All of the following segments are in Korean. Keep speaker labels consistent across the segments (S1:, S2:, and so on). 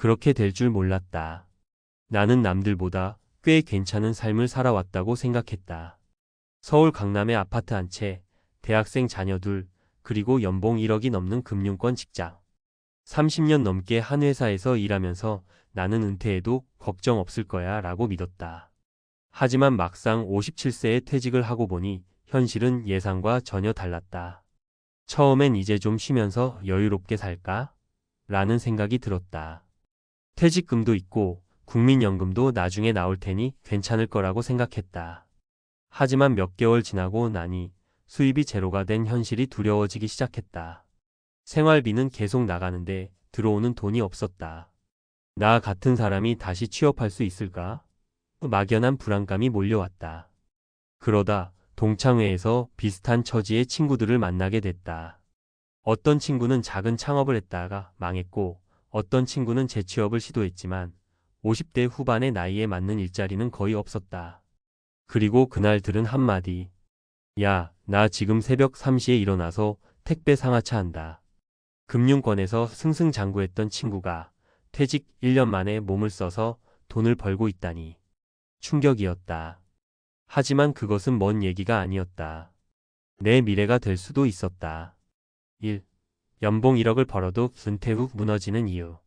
S1: 그렇게 될 줄 몰랐다. 나는 남들보다 꽤 괜찮은 삶을 살아왔다고 생각했다. 서울 강남의 아파트 한 채, 대학생 자녀 둘, 그리고 연봉 1억이 넘는 금융권 직장. 30년 넘게 한 회사에서 일하면서 나는 은퇴해도 걱정 없을 거야 라고 믿었다. 하지만 막상 57세에 퇴직을 하고 보니 현실은 예상과 전혀 달랐다. 처음엔 이제 좀 쉬면서 여유롭게 살까? 라는 생각이 들었다. 퇴직금도 있고 국민연금도 나중에 나올 테니 괜찮을 거라고 생각했다. 하지만 몇 개월 지나고 나니 수입이 제로가 된 현실이 두려워지기 시작했다. 생활비는 계속 나가는데 들어오는 돈이 없었다. 나 같은 사람이 다시 취업할 수 있을까? 막연한 불안감이 몰려왔다. 그러다 동창회에서 비슷한 처지의 친구들을 만나게 됐다. 어떤 친구는 작은 창업을 했다가 망했고 어떤 친구는 재취업을 시도했지만 50대 후반의 나이에 맞는 일자리는 거의 없었다. 그리고 그날 들은 한마디. 야, 나 지금 새벽 3시에 일어나서 택배 상하차 한다. 금융권에서 승승장구했던 친구가 퇴직 1년 만에 몸을 써서 돈을 벌고 있다니. 충격이었다. 하지만 그것은 먼 얘기가 아니었다. 내 미래가 될 수도 있었다. 1. 연봉 1억을 벌어도 은퇴 후 무너지는 이유.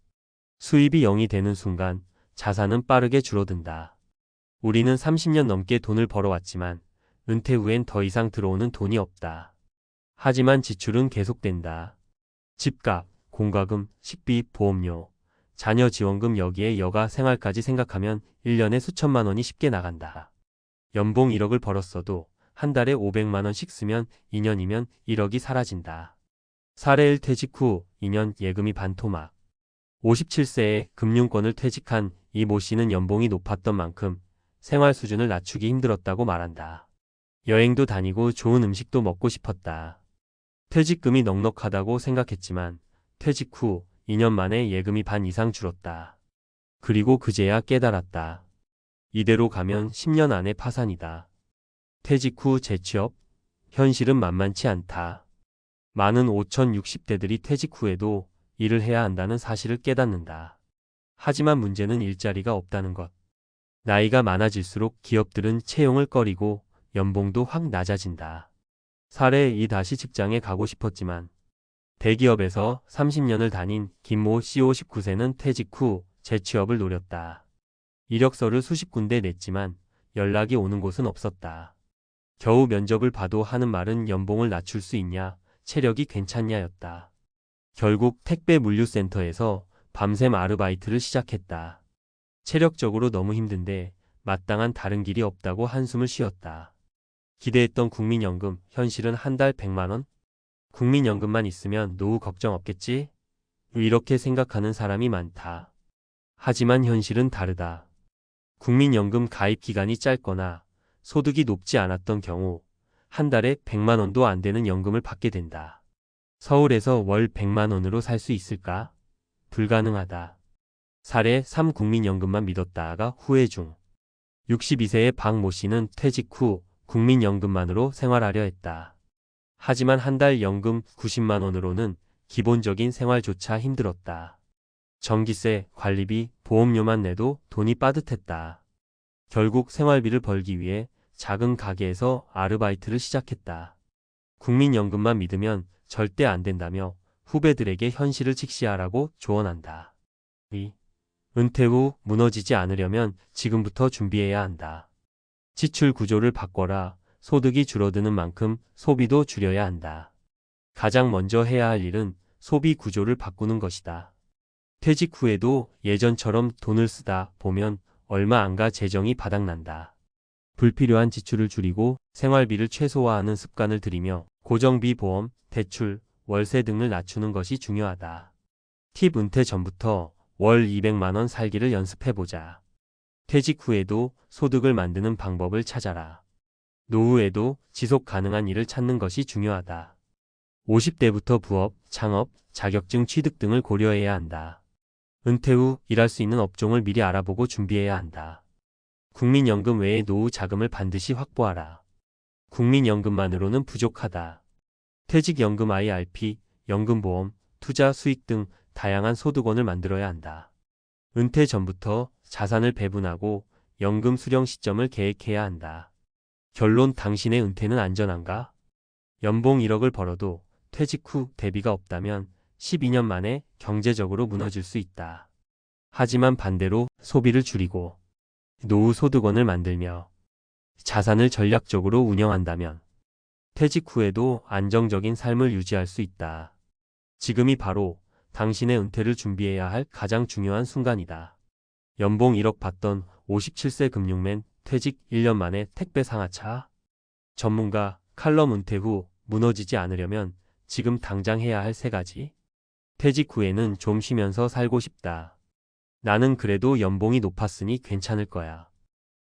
S1: 수입이 0이 되는 순간 자산은 빠르게 줄어든다. 우리는 30년 넘게 돈을 벌어왔지만 은퇴 후엔 더 이상 들어오는 돈이 없다. 하지만 지출은 계속된다. 집값, 공과금, 식비, 보험료, 자녀 지원금 여기에 여가 생활까지 생각하면 1년에 수천만 원이 쉽게 나간다. 연봉 1억을 벌었어도 한 달에 500만 원씩 쓰면 2년이면 1억이 사라진다. 사례 1 퇴직 후 2년 예금이 반토막. 57세에 금융권을 퇴직한 이 모 씨는 연봉이 높았던 만큼 생활 수준을 낮추기 힘들었다고 말한다. 여행도 다니고 좋은 음식도 먹고 싶었다. 퇴직금이 넉넉하다고 생각했지만 퇴직 후 2년 만에 예금이 반 이상 줄었다. 그리고 그제야 깨달았다. 이대로 가면 10년 안에 파산이다. 퇴직 후 재취업? 현실은 만만치 않다. 많은 5060대들이 퇴직 후에도 일을 해야 한다는 사실을 깨닫는다. 하지만 문제는 일자리가 없다는 것. 나이가 많아질수록 기업들은 채용을 꺼리고 연봉도 확 낮아진다. 사례 2 다시 직장에 가고 싶었지만 대기업에서 30년을 다닌 김모 씨 59세는 퇴직 후 재취업을 노렸다. 이력서를 수십 군데 냈지만 연락이 오는 곳은 없었다. 겨우 면접을 봐도 하는 말은 연봉을 낮출 수 있냐, 체력이 괜찮냐였다. 결국 택배 물류센터에서 밤샘 아르바이트를 시작했다. 체력적으로 너무 힘든데 마땅한 다른 길이 없다고 한숨을 쉬었다. 기대했던 국민연금, 현실은 한 달 100만 원? 국민연금만 있으면 노후 걱정 없겠지? 이렇게 생각하는 사람이 많다. 하지만 현실은 다르다. 국민연금 가입 기간이 짧거나 소득이 높지 않았던 경우 한 달에 100만 원도 안 되는 연금을 받게 된다. 서울에서 월 100만 원으로 살 수 있을까? 불가능하다. 사례 3 국민연금만 믿었다가 후회 중. 62세의 박 모 씨는 퇴직 후 국민연금만으로 생활하려 했다. 하지만 한 달 연금 90만 원으로는 기본적인 생활조차 힘들었다. 전기세, 관리비, 보험료만 내도 돈이 빠듯했다. 결국 생활비를 벌기 위해 작은 가게에서 아르바이트를 시작했다. 국민연금만 믿으면 절대 안 된다며 후배들에게 현실을 직시하라고 조언한다. 2. 은퇴 후 무너지지 않으려면 지금부터 준비해야 한다. 지출 구조를 바꿔라. 소득이 줄어드는 만큼 소비도 줄여야 한다. 가장 먼저 해야 할 일은 소비 구조를 바꾸는 것이다. 퇴직 후에도 예전처럼 돈을 쓰다 보면 얼마 안 가 재정이 바닥난다. 불필요한 지출을 줄이고 생활비를 최소화하는 습관을 들이며 고정비, 보험, 대출, 월세 등을 낮추는 것이 중요하다. 팁 은퇴 전부터 월 200만 원 살기를 연습해보자. 퇴직 후에도 소득을 만드는 방법을 찾아라. 노후에도 지속 가능한 일을 찾는 것이 중요하다. 50대부터 부업, 창업, 자격증 취득 등을 고려해야 한다. 은퇴 후 일할 수 있는 업종을 미리 알아보고 준비해야 한다. 국민연금 외에 노후 자금을 반드시 확보하라. 국민연금만으로는 부족하다. 퇴직연금 IRP, 연금보험, 투자 수익 등 다양한 소득원을 만들어야 한다. 은퇴 전부터 자산을 배분하고 연금 수령 시점을 계획해야 한다. 결론 당신의 은퇴는 안전한가? 연봉 1억을 벌어도 퇴직 후 대비가 없다면 12년 만에 경제적으로 무너질 수 있다. 하지만 반대로 소비를 줄이고 노후 소득원을 만들며 자산을 전략적으로 운영한다면 퇴직 후에도 안정적인 삶을 유지할 수 있다. 지금이 바로 당신의 은퇴를 준비해야 할 가장 중요한 순간이다. 연봉 1억 받던 57세 금융맨 퇴직 1년 만에 택배 상하차. 전문가 칼럼 은퇴 후 무너지지 않으려면 지금 당장 해야 할 3가지. 퇴직 후에는 좀 쉬면서 살고 싶다. 나는 그래도 연봉이 높았으니 괜찮을 거야.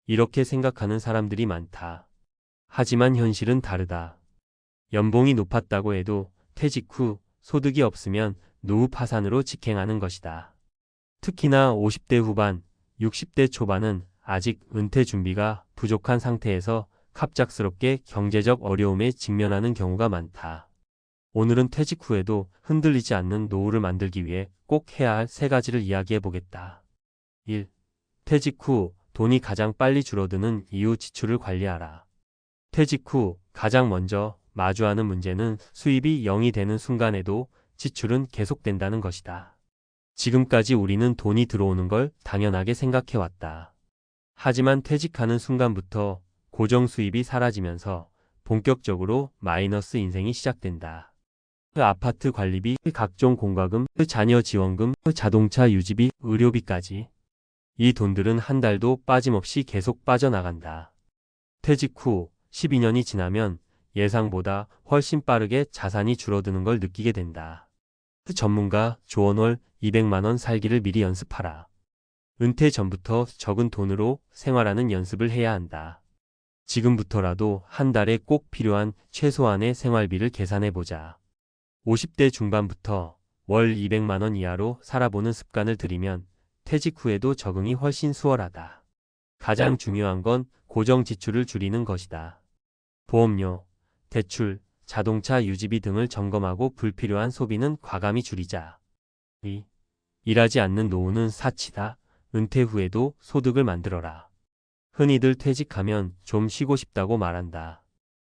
S1: 이렇게 생각하는 사람들이 많다. 하지만 현실은 다르다. 연봉이 높았다고 해도 퇴직 후 소득이 없으면 노후 파산으로 직행하는 것이다. 특히나 50대 후반, 60대 초반은 아직 은퇴 준비가 부족한 상태에서 갑작스럽게 경제적 어려움에 직면하는 경우가 많다. 오늘은 퇴직 후에도 흔들리지 않는 노후를 만들기 위해 꼭 해야 할 3가지를 이야기해 보겠다. 1. 퇴직 후 돈이 가장 빨리 줄어드는 이유 지출을 관리하라. 퇴직 후 가장 먼저 마주하는 문제는 수입이 0이 되는 순간에도 지출은 계속된다는 것이다. 지금까지 우리는 돈이 들어오는 걸 당연하게 생각해왔다. 하지만 퇴직하는 순간부터 고정 수입이 사라지면서 본격적으로 마이너스 인생이 시작된다. 아파트 관리비, 각종 공과금, 자녀 지원금, 자동차 유지비, 의료비까지. 이 돈들은 한 달도 빠짐없이 계속 빠져나간다. 퇴직 후 12년이 지나면 예상보다 훨씬 빠르게 자산이 줄어드는 걸 느끼게 된다. 전문가 조언월 200만 원 살기를 미리 연습하라. 은퇴 전부터 적은 돈으로 생활하는 연습을 해야 한다. 지금부터라도 한 달에 꼭 필요한 최소한의 생활비를 계산해보자. 50대 중반부터 월 200만 원 이하로 살아보는 습관을 들이면 퇴직 후에도 적응이 훨씬 수월하다. 가장 중요한 건 고정 지출을 줄이는 것이다. 보험료, 대출, 자동차 유지비 등을 점검하고 불필요한 소비는 과감히 줄이자. 2. 일하지 않는 노후는 사치다. 은퇴 후에도 소득을 만들어라. 흔히들 퇴직하면 좀 쉬고 싶다고 말한다.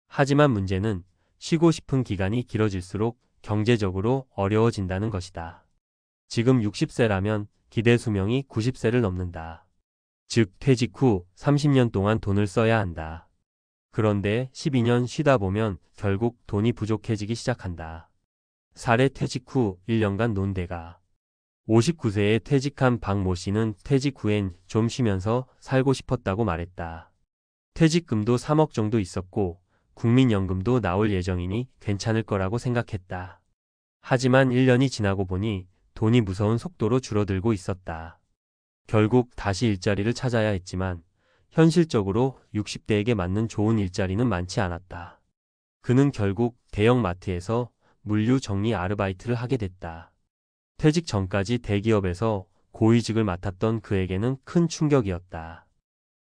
S1: 하지만 문제는 쉬고 싶은 기간이 길어질수록 경제적으로 어려워진다는 것이다. 지금 60세라면 기대 수명이 90세를 넘는다. 즉 퇴직 후 30년 동안 돈을 써야 한다. 그런데 12년 쉬다 보면 결국 돈이 부족해지기 시작한다. 사례 퇴직 후 1년간 논대가 59세에 퇴직한 박모 씨는 퇴직 후엔 좀 쉬면서 살고 싶었다고 말했다. 퇴직금도 3억 정도 있었고 국민연금도 나올 예정이니 괜찮을 거라고 생각했다. 하지만 1년이 지나고 보니 돈이 무서운 속도로 줄어들고 있었다. 결국 다시 일자리를 찾아야 했지만 현실적으로 60대에게 맞는 좋은 일자리는 많지 않았다. 그는 결국 대형 마트에서 물류 정리 아르바이트를 하게 됐다. 퇴직 전까지 대기업에서 고위직을 맡았던 그에게는 큰 충격이었다.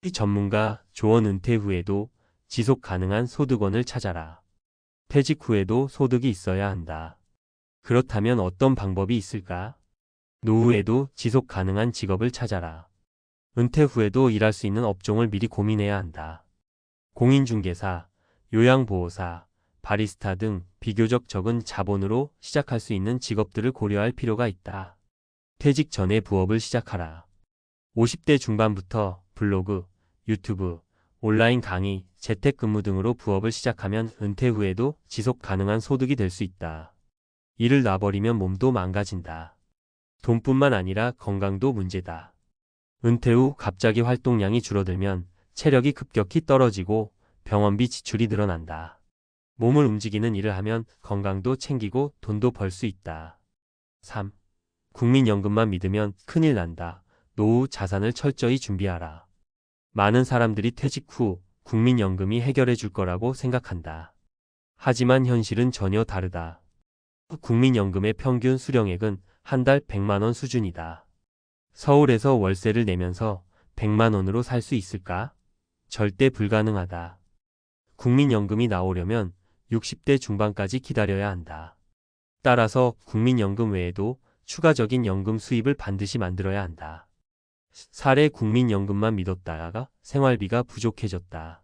S1: 이 전문가 조언 은퇴 후에도 지속 가능한 소득원을 찾아라. 퇴직 후에도 소득이 있어야 한다. 그렇다면 어떤 방법이 있을까? 노후에도 지속 가능한 직업을 찾아라. 은퇴 후에도 일할 수 있는 업종을 미리 고민해야 한다. 공인중개사, 요양보호사, 바리스타 등 비교적 적은 자본으로 시작할 수 있는 직업들을 고려할 필요가 있다. 퇴직 전에 부업을 시작하라. 50대 중반부터 블로그, 유튜브, 온라인 강의, 재택근무 등으로 부업을 시작하면 은퇴 후에도 지속 가능한 소득이 될 수 있다. 일을 놔버리면 몸도 망가진다. 돈뿐만 아니라 건강도 문제다. 은퇴 후 갑자기 활동량이 줄어들면 체력이 급격히 떨어지고 병원비 지출이 늘어난다. 몸을 움직이는 일을 하면 건강도 챙기고 돈도 벌 수 있다. 3. 국민연금만 믿으면 큰일 난다. 노후 자산을 철저히 준비하라. 많은 사람들이 퇴직 후 국민연금이 해결해 줄 거라고 생각한다. 하지만 현실은 전혀 다르다. 국민연금의 평균 수령액은 한 달 100만 원 수준이다. 서울에서 월세를 내면서 100만 원으로 살 수 있을까? 절대 불가능하다. 국민연금이 나오려면 60대 중반까지 기다려야 한다. 따라서 국민연금 외에도 추가적인 연금 수입을 반드시 만들어야 한다. 사례 국민연금만 믿었다가 생활비가 부족해졌다.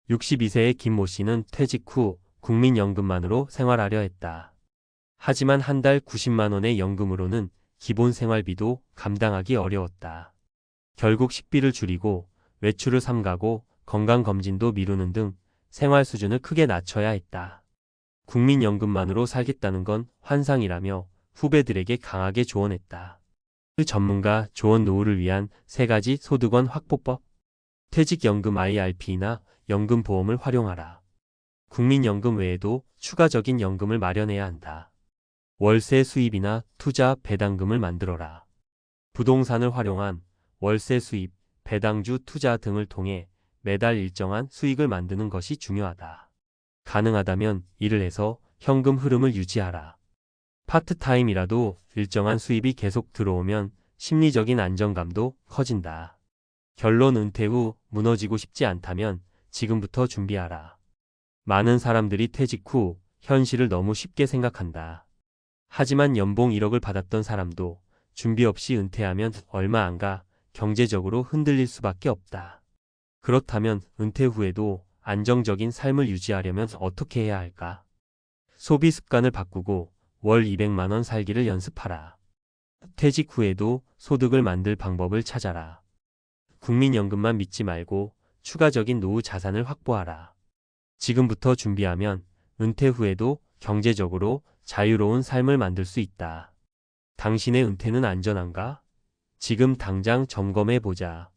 S1: 62세의 김모 씨는 퇴직 후 국민연금만으로 생활하려 했다. 하지만 한 달 90만 원의 연금으로는 기본 생활비도 감당하기 어려웠다. 결국 식비를 줄이고 외출을 삼가고 건강검진도 미루는 등 생활 수준을 크게 낮춰야 했다. 국민연금만으로 살겠다는 건 환상이라며 후배들에게 강하게 조언했다. 그 전문가 조언 노후를 위한 3가지 소득원 확보법. 퇴직연금 IRP나 연금보험을 활용하라. 국민연금 외에도 추가적인 연금을 마련해야 한다. 월세 수입이나 투자 배당금을 만들어라. 부동산을 활용한 월세 수입, 배당주 투자 등을 통해 매달 일정한 수익을 만드는 것이 중요하다. 가능하다면 일을 해서 현금 흐름을 유지하라. 파트타임이라도 일정한 수입이 계속 들어오면 심리적인 안정감도 커진다. 결론 은퇴 후 무너지고 싶지 않다면 지금부터 준비하라. 많은 사람들이 퇴직 후 현실을 너무 쉽게 생각한다. 하지만 연봉 1억을 받았던 사람도 준비 없이 은퇴하면 얼마 안 가 경제적으로 흔들릴 수밖에 없다. 그렇다면 은퇴 후에도 안정적인 삶을 유지하려면 어떻게 해야 할까? 소비 습관을 바꾸고 월 200만 원 살기를 연습하라. 퇴직 후에도 소득을 만들 방법을 찾아라. 국민연금만 믿지 말고 추가적인 노후 자산을 확보하라. 지금부터 준비하면 은퇴 후에도 경제적으로 자유로운 삶을 만들 수 있다. 당신의 은퇴는 안전한가? 지금 당장 점검해 보자.